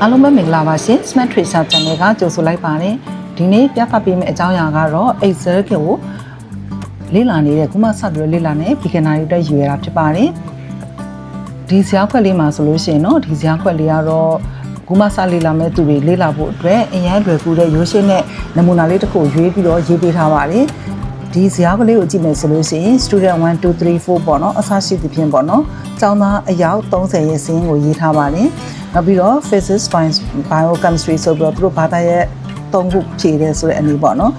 အားလုံးပဲမင်္ဂလာပါရှင် Smart Tracer Channel ကကြိုဆိုလိုက်ပါတယ်ဒီနေ့ပြသပေးမယ့်အကြောင်းအရာကတော့ Excel ကိုလေ့လာနေတဲ့ခုမှစပြီးတော့လေ့လာနေ beginner တွေအတွက်ရွေးတာဖြစ်ပါတယ်ဒီဇာတ်ခွက်လေးမှာဆိုလို့ရှိရင်တော့ဒီဇာတ်ခွက်လေးကတော့ခုမှစလေ့လာမဲ့သူတွေလေ့လာဖို့အတွက်အရင်လွယ်ကူတဲ့ရိုးရှင်းတဲ့နမူနာလေးတစ်ခုရွေးပြီးတော့ရေးပေးထားပါတယ်ဒီဇာတ်ကလေးကိုကြည့်မယ်ဆိုလို့ရှိရင် student 1 2 3 4ပေါ့နော်အစရှိသဖြင့်ပေါ့နော်ကျောင်းသားအယောက်30ရဲ့စာရင်းကိုရေးထားပါတယ်နောက်ပြီးတော့ physics biochemistry ဆိုပြီးတော့သူတို့ဘာသာရဲ့3ခုဖြည့်တယ်ဆိုတဲ့အနေပေါ့နော်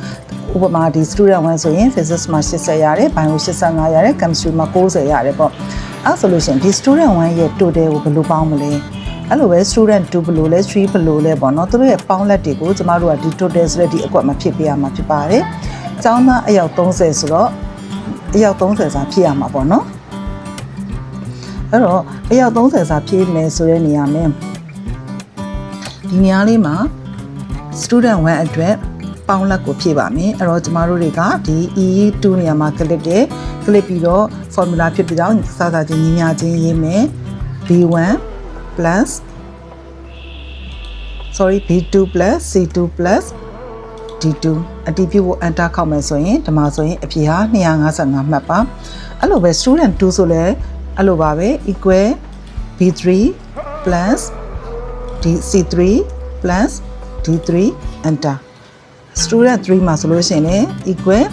ဥပမာဒီ student 1ဆိုရင် physics မှာ80ရတယ် bio 85ရတယ် chemistry မှာ90ရတယ်ပေါ့အဲ့ဆိုလို့ရှိရင်ဒီ student 1ရဲ့ total ကိုဘယ်လိုပေါင်းမလဲအဲ့လိုပဲ student 2ဘယ်လိုလဲ3ဘယ်လိုလဲပေါ့နော်သူတို့ရဲ့ပေါင်းလက်တွေကိုကျမတို့ကဒီ total ဆိုတဲ့ဒီအကွက်မှာဖြစ်ပေးရမှာဖြစ်ပါတယ်ကျောင်းသားအယောက်30ဆိုတော့အယောက်30စာဖြည့်ရမှာပေါ့နော်အဲ့တော့အယောက်30စာဖြည့်မယ်ဆိုတဲ့နေရာမှာဒီနေရာလေးမှာ student 1အတွက်ပေါင်းလက်ကိုဖြည့်ပါမယ်အဲ့တော့ကျမတို့တွေကဒီ E2 နေရာမှာ click ပြီးတော့ formula ဖြစ်ပြီးတော့စစချင်းညီမျှချင်းရေးမယ် B1 plus B2 plus C2 plus D2 အတီးပြုတ် enter ခောက်မယ်ဆိုရင်ဒီမှာဆိုရင်အဖြေဟာ255မှတ်ပါအဲ့လိုပဲ student 2ဆိုလဲအဲ့လိုပါပဲ equal B3 plus C3 plus D3 enter student 3မှာဆိုလို့ရှိရင်လည်း equal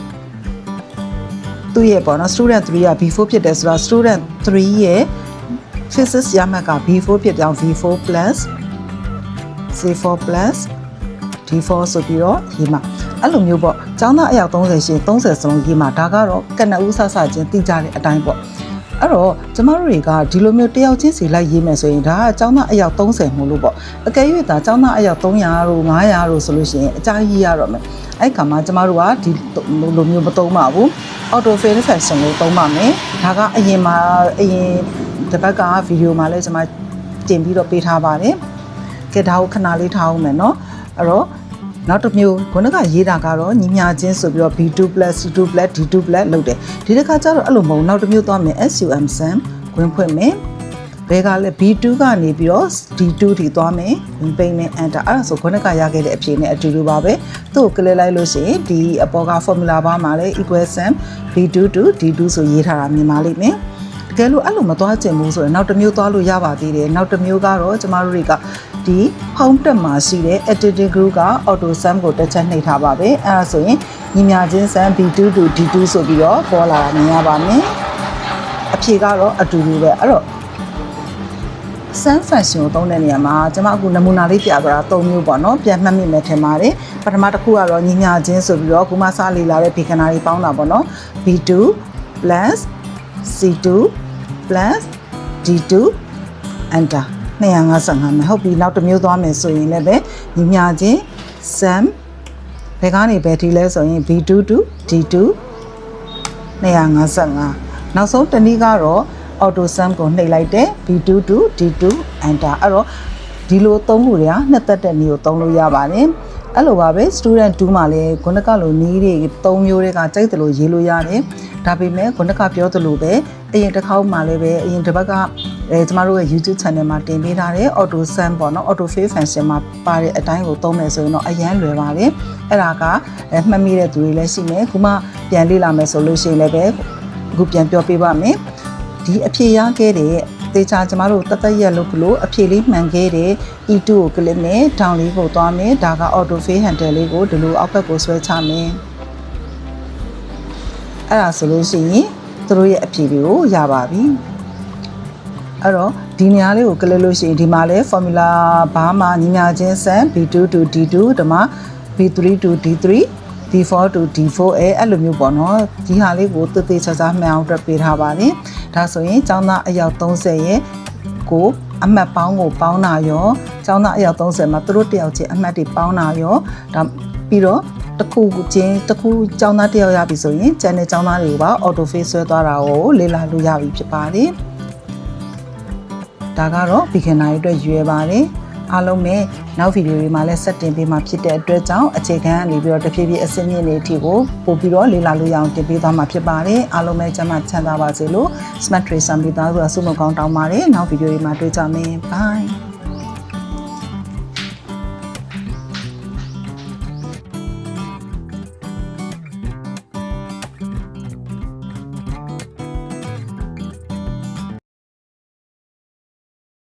သူ့ရဲ့ပေါ့နော် student 3က B4 ဖြစ်တယ်ဆိုတော့ student 3ရဲ့ physics ရမှတ်က B4 ဖြစ်ကြောင်း V4 plus C4 plus D4 ဆိုပြီးတော့ရေးမှာအဲ့လိုမျိုးပေါ့ကျောင်းသားအယောက်30ရှင်30စလုံးရေးမှာဒါကတော့ကနဦးဆဆချင်းသိကြတဲ့အတိုင်းပေါ့အဲ့တော့ကျမတို့တွေကဒီလိုမျိုးတယောက်ချင်းစီလိုက်ရေးမယ်ဆိုရင်ဒါကကျောင်းသားအယောက်30မို့လို့ပေါ့အကယ်၍ဒါကျောင်းသားအယောက်300တို့500တို့ဆိုလို့ရှိရင်အကြရေးရတော့မယ်အဲ့ခါမှာကျမတို့ကဒီလိုမျိုးမသုံးပါဘူး auto fill function ကိုသုံးပါမယ်ဒါကအရင်တစ်ပတ်ကဗီဒီယိုမှာလည်းကျမတင်ပြီးတော့ပေးထားပါတယ်ကဲဒါကိုခဏလေးထားအောင်မယ်နော်အဲ့တော့နောက်တစ်မျိုးခုနကရေးတာကတော့ညီမျှချင်းဆိုပြီးတော့ B2 plus C2 plus D2 plus လုပ်တယ်ဒီတစ်ခါကျတော့အဲ့လိုမဟုတ်နောက်တစ်မျိုးသွားမယ် SUM sum ဝင်ဖွင့်မယ်ဘယ်ကလဲ B2 ကနေပြီးတော့ D2 ထိသွားမယ်ဝင်ပိတ်မယ် enter အဲ့ဒါဆိုခုနကရခဲ့တဲ့အဖြေနဲ့အတူတူပါပဲသူ့ကို click လိုက်လို့ရှိရင်ဒီအပေါ်က formula bar မှာလည်း equal sum B2 to D2 ဆိုရေးထားတာမြင်ပါလိမ့်မယ်တကယ်လို့အဲ့လိုမသွားချင်ဘူးဆိုရင်နောက်တစ်မျိုးသွားလို့ရပါသေးတယ်နောက်တစ်မျိုးကတော့ကျမတို့တွေကဒီ home tab မှာရှိတဲ့ editing group က auto sum ကိုတစ်ချက်နှိပ်ထားပါပဲအဲ့ဒါဆိုရင်ညီမျှချင်း sum B2 to D2 ဆိုပြီးတော့ပေါ်လာတာမြင်ရပါမယ်အဖြေကတော့အတူတူပဲအဲ့တော့ sum function ကိုသုံးတဲ့နေရာမှာကျွန်မအခုနမူနာလေးပြသွားတာ၃မျိုးပေါ့နော်ပြန်မှတ်မိမယ်ထင်ပါတယ်ပထမတစ်ခုကတော့ညီမျှချင်းဆိုပြီးတော့ခုမှစလေလာတဲ့ beginner တွေပေါင်းတာပေါ့နော် B2 plus C2 plus D2 enter 255မယ်ဟုတ်ပြီနောက်တစ်မျိုးသွားမယ်ဆိုရင်လည်းပဲညီမျှချင်း sum ဘယ်ကနေပဲဒီလဲဆိုရင် B2 to D2 255နောက်ဆုံးတစ်နည်းကတော့ auto sum ကိုနှိပ်လိုက်တယ် B2 to D2 enter အဲ့တော့ဒီလိုသုံးခုတွေကနှစ်သက်တဲ့နည်းကိုသုံးလို့ရပါတယ်အဲ့လိုပါပဲ student 2မှာလည်းခုနကလိုနည်းတွေ3မျိုးတွေကကြိုက်တယ်လို့ရေးလို့ရတယ်ဒါပေမဲ့ခုနကပြောသလိုပဲအရင်တစ်ခေါက်မှလည်းပဲအရင်တစ်ပတ်ကကျမတို့ရဲ့ YouTube channel မှာတင်ပေးထားတဲ့ auto sum ပေါ့နော် auto fill function မှာပါတဲ့အတိုင်းကိုသုံးမယ်ဆိုရင်တော့အရန်လွယ်ပါတယ်အဲ့ဒါကမှတ်မိတဲ့သူတွေလည်းရှိမယ်ခုမှပြန်လေ့လာမယ်ဆိုလို့ရှိရင်လည်းပဲအခုပြန်ပြောပြပါမယ်ဒီအဖြေရခဲ့တဲ့တေချာကျမတို့တသက်ရက်လို့ကလို့အဖြေလေးမှန်ခဲ့တဲ့ E2 ကို click နဲ့ down လေးကိုသွားမယ်ဒါက auto fill handle လေးကိုဒီလိုအောက်ဘက်ကိုဆွဲချမယ်အဲ့ဒါဆိုလို့ရှိရင်သူတို့ရဲ့အဖြေတွေကိုရပါပြီအဲ့တော့ဒီနေရာလေးကို click လို့ရှိရင်ဒီမှာလဲ formula bar မှာညီမျှချင်း sum B2 to D2 ဒီမှာ B3 to D3 D4 to D4 အဲ့လိုမျိုးပေါ့နော်ဒီဟာလေးကိုတေးသေးချာချာမှန်အောင်တက်ပေးထားပါတယ်ဒါဆိုရင်ကျောင်းသားအယောက်30ရဲ့ကိုအမှတ်ပေါင်းကိုပေါင်းတာရောကျောင်းသားအယောက်30မှာသူတို့တယောက်ချင်းအမှတ်တွေပေါင်းတာရောဒါပြီးတော့တစ်ခုချင်းတစ်ခုကျောင်းသားတယောက်ရပြီဆိုရင်ကျန်တဲ့ကျောင်းသားတွေကိုပါ auto fill ဆွဲသွားတာကိုလေ့လာလို့ရပြီဖြစ်ပါတယ်ဒါကတော့ beginner တွေအတွက်ရွယ်ပါတယ်အားလုံးပဲနောက်ဗီဒီယိုတွေမှာလည်းဆက်တင်ပေးမှာဖြစ်တဲ့အတွက်ကြောင့်အခြေခံကနေပြီးတော့တဖြည်းဖြည်းအစင်းမြင့်တွေအထိကိုပို့ပြီးတော့လေ့လာလို့ရအောင်တင်ပေးသွားမှာဖြစ်ပါတယ်အားလုံးပဲကျန်းမာချမ်းသာပါစေလို့ Smart Tracer မိသားစုအဆုမကောင်းတောင်းပါတယ်နောက်ဗီဒီယိုတွေမှာတွေ့ကြမယ် bye